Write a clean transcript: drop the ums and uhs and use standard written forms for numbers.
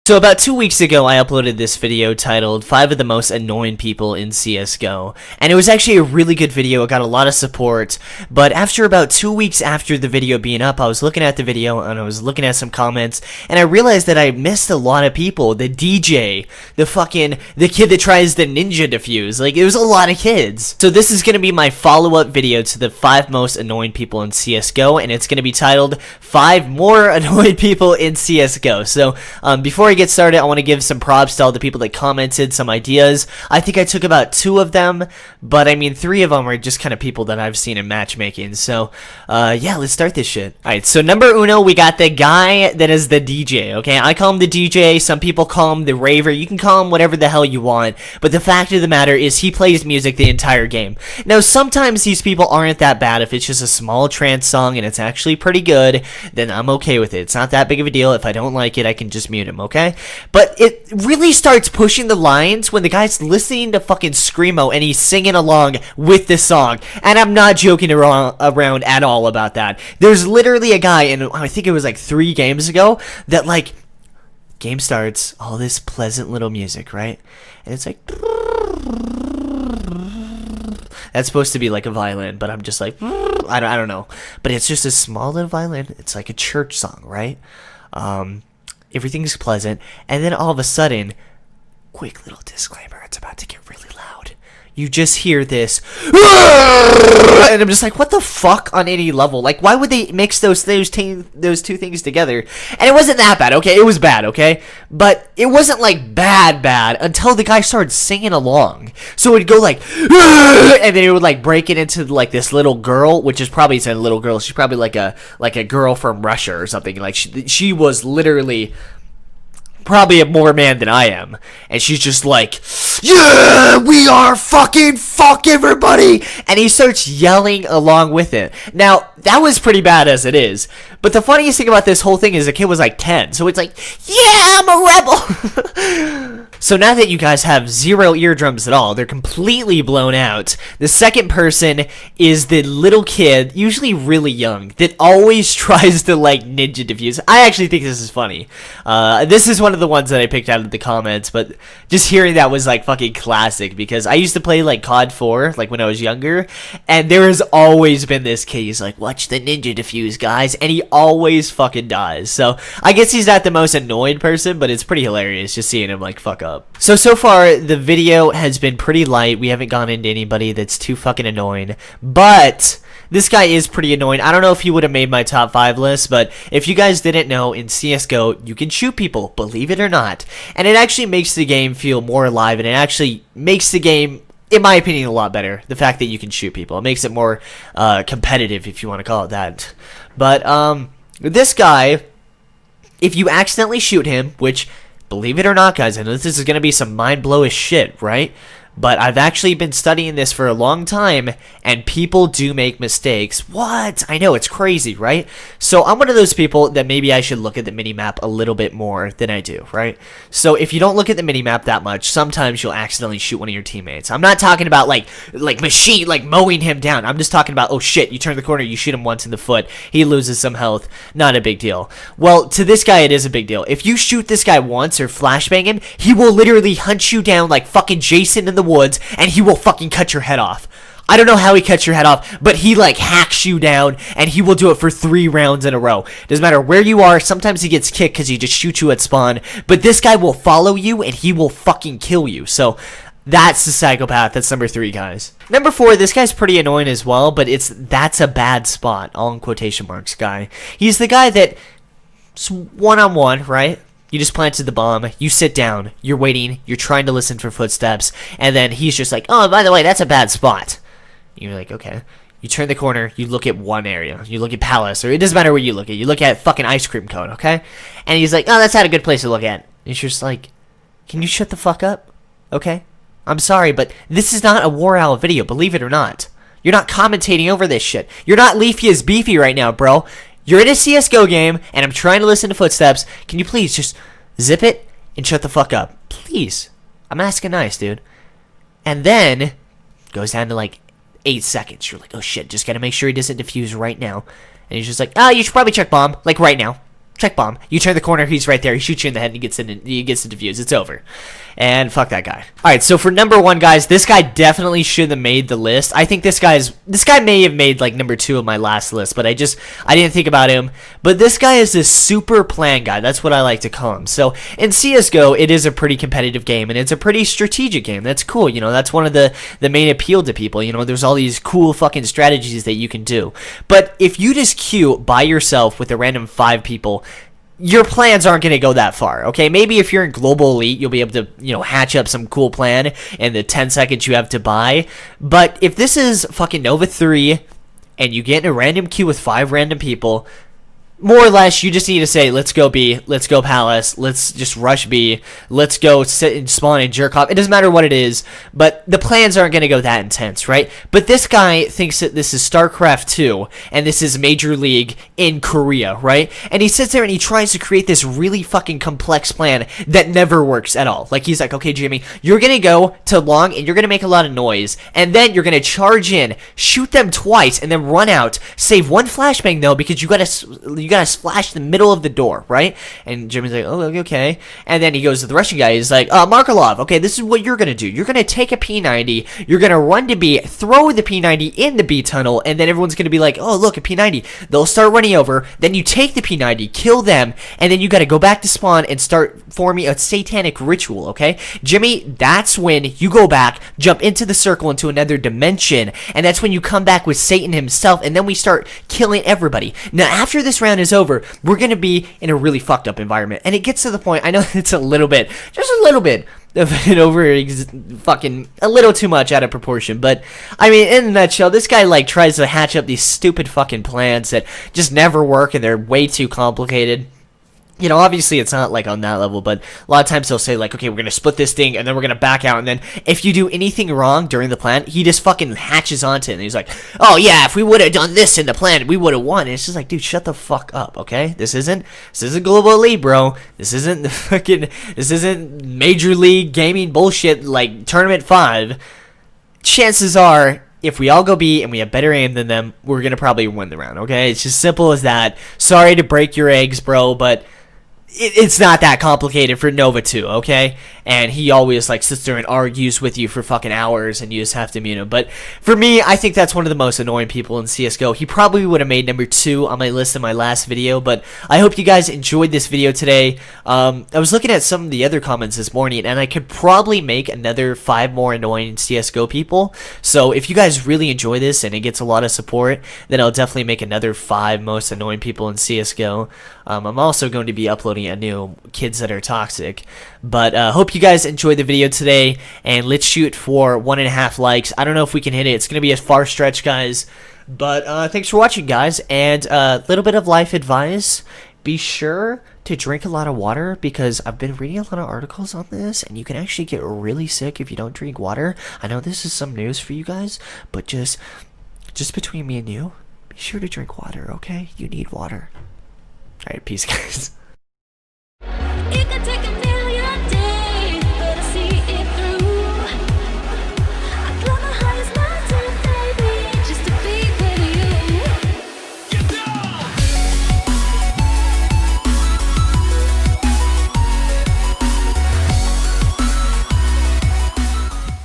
So about 2 weeks ago, I uploaded this video titled 5 of the most annoying people in CSGO, and it was actually a really good video. It got a lot of support, but after about 2 weeks after the video being up, I was looking at the video and I was looking at some comments, and I realized that I missed a lot of people. The DJ, the kid that tries the ninja defuse, like, it was a lot of kids. So this is going to be my follow-up video to the 5 most annoying people in CSGO, and it's going to be titled 5 more annoying people in CSGO. So, before I get started, I want to give some props to all the people that commented, some ideas. I think I took about 2 of them, but I mean 3 of them are just kind of people that I've seen in matchmaking. So yeah, let's start this shit. Alright, so number uno, we got the guy that is the DJ, okay? I call him the DJ, some people call him the raver, you can call him whatever the hell you want, but the fact of the matter is he plays music the entire game. Now sometimes these people aren't that bad. If it's just a small trance song and it's actually pretty good, then I'm okay with it. It's not that big of a deal. If I don't like it, I can just mute him, okay? But it really starts pushing the lines when the guy's listening to fucking Screamo and he's singing along with the song. And I'm not joking around at all about that. There's literally a guy, and I think it was like 3 games ago, that like, game starts, all this pleasant little music, right? And it's like, that's supposed to be like a violin, but I'm just like, I don't know. But it's just a small little violin. It's like a church song, right? Everything's pleasant, and then all of a sudden, quick little disclaimer, it's about to get really loud. You just hear this, and I'm just like, what the fuck on any level? Like, why would they mix those two things together? And it wasn't that bad, okay? It was bad, okay? But it wasn't like bad until the guy started singing along. So it would go like, and then it would like break it into like this little girl, which is probably a little girl. She's probably like a girl from Russia or something. Like she was literally probably a more man than I am, and she's just like, yeah, we are fucking fuck everybody, and he starts yelling along with it. Now that was pretty bad as it is, but the funniest thing about this whole thing is the kid was like 10, so it's like, yeah, I'm a rebel. So now that you guys have 0 eardrums at all, they're completely blown out. The second person is the little kid, usually really young, that always tries to like ninja defuse. I actually think this is funny. This is one of the ones that I picked out of the comments, but just hearing that was like fucking classic, because I used to play like COD 4 like when I was younger, and there has always been this kid. He's like, watch the ninja defuse, guys, and he always fucking dies. So I guess he's not the most annoyed person, but it's pretty hilarious just seeing him like fuck up. So far the video has been pretty light. We haven't gone into anybody that's too fucking annoying, but this guy is pretty annoying. I don't know if he would have made my top 5 list, but if you guys didn't know, in CSGO, you can shoot people, believe it or not. And it actually makes the game feel more alive, and it actually makes the game, in my opinion, a lot better. The fact that you can shoot people. It makes it more competitive, if you want to call it that. But this guy, if you accidentally shoot him, which, believe it or not, guys, I know this is going to be some mind-blowish shit, right? But I've actually been studying this for a long time, and people do make mistakes. What? I know, it's crazy, right? So I'm one of those people that maybe I should look at the minimap a little bit more than I do, right? So if you don't look at the minimap that much, sometimes you'll accidentally shoot one of your teammates. I'm not talking about like mowing him down. I'm just talking about, oh shit, you turn the corner, you shoot him once in the foot, he loses some health. Not a big deal. Well, to this guy, it is a big deal. If you shoot this guy once or flashbang him, he will literally hunt you down like fucking Jason in the woods, and he will fucking cut your head off. I don't know how he cuts your head off, but he like hacks you down, and he will do it for 3 rounds in a row. Doesn't matter where you are. Sometimes he gets kicked because he just shoots you at spawn, but this guy will follow you and he will fucking kill you. So that's the psychopath. That's number 3, guys. Number 4, this guy's pretty annoying as well, but that's a bad spot, all in quotation marks, guy. He's the guy that's one-on-one, right? You just planted the bomb, you sit down, you're waiting, you're trying to listen for footsteps, and then he's just like, oh, by the way, that's a bad spot. You're like, okay. You turn the corner, you look at one area, you look at Palace, or it doesn't matter where you look at fucking Ice Cream Cone, okay? And he's like, oh, that's not a good place to look at. And you're just like, can you shut the fuck up? Okay? I'm sorry, but this is not a War Owl video, believe it or not. You're not commentating over this shit. You're not LeafyIsBBY right now, bro. You're in a CSGO game, and I'm trying to listen to footsteps. Can you please just zip it and shut the fuck up? Please. I'm asking nice, dude. And then, goes down to like 8 seconds. You're like, oh shit, just gotta make sure he doesn't defuse right now. And he's just like, oh, you should probably check bomb, like right now. check bomb. You turn the corner, he's right there. He shoots you in the head, and he gets to defuse. It's over. And fuck that guy. All right, so for number 1, guys, this guy definitely should have made the list. I think this guy may have made like number 2 of my last list, but I didn't think about him. But this guy is this super plan guy. That's what I like to call him. So in CS:GO, it is a pretty competitive game, and it's a pretty strategic game. That's cool. You know, that's one of the main appeal to people. You know, there's all these cool fucking strategies that you can do. But if you just queue by yourself with a random 5 people, your plans aren't going to go that far, okay? Maybe if you're in Global Elite, you'll be able to, you know, hatch up some cool plan in the 10 seconds you have to buy. But if this is fucking Nova 3 and you get in a random queue with 5 random people, more or less, you just need to say, let's go B, let's go Palace, let's just rush B, let's go sit and spawn and jerk off. It doesn't matter what it is, but the plans aren't going to go that intense, right? But this guy thinks that this is StarCraft 2, and this is Major League in Korea, right? And he sits there and he tries to create this really fucking complex plan that never works at all. Like, he's like, okay, Jimmy, you're going to go to long, and you're going to make a lot of noise, and then you're going to charge in, shoot them twice, and then run out, save 1 flashbang, though, because you got to splash the middle of the door, right? And Jimmy's like, oh, okay. And then he goes to the Russian guy. He's like, Markelov, okay, this is what you're going to do. You're going to take a P90. You're going to run to B, throw the P90 in the B tunnel, and then everyone's going to be like, oh, look, a P90. They'll start running over. Then you take the P90, kill them, and then you got to go back to spawn and start forming a satanic ritual, okay? Jimmy, that's when you go back, jump into the circle into another dimension, and that's when you come back with Satan himself, and then we start killing everybody. Now, after this round is over, we're going to be in a really fucked up environment. And it gets to the point, I know it's a little bit, just a little bit of an fucking a little too much out of proportion. But, I mean, in a nutshell, this guy, like, tries to hatch up these stupid fucking plans that just never work and they're way too complicated. You know, obviously it's not like on that level, but a lot of times they'll say like, okay, we're going to split this thing and then we're going to back out. And then if you do anything wrong during the plan, he just fucking hatches onto it. And he's like, oh yeah, if we would have done this in the plan, we would have won. And it's just like, dude, shut the fuck up, okay? This isn't Global Elite, bro. This isn't Major League Gaming bullshit like Tournament 5. Chances are, if we all go B and we have better aim than them, we're going to probably win the round, okay? It's just simple as that. Sorry to break your eggs, bro, but it's not that complicated for Nova 2, okay? And he always like sits there and argues with you for fucking hours and you just have to mute him. But for me, I think that's one of the most annoying people in CSGO. He probably would have made number 2 on my list in my last video, but I hope you guys enjoyed this video today. I was looking at some of the other comments this morning and I could probably make another 5 more annoying CSGO people. So if you guys really enjoy this and it gets a lot of support, then I'll definitely make another 5 most annoying people in CSGO. I'm also going to be uploading a new Kids That Are Toxic. But hope you guys enjoyed the video today, and let's shoot for 1.5 likes. I don't know if we can hit it. It's going to be a far stretch, guys. But thanks for watching, guys, and a little bit of life advice. Be sure to drink a lot of water, because I've been reading a lot of articles on this, and you can actually get really sick if you don't drink water. I know this is some news for you guys, but just between me and you, be sure to drink water, okay? You need water. Alright, peace, guys.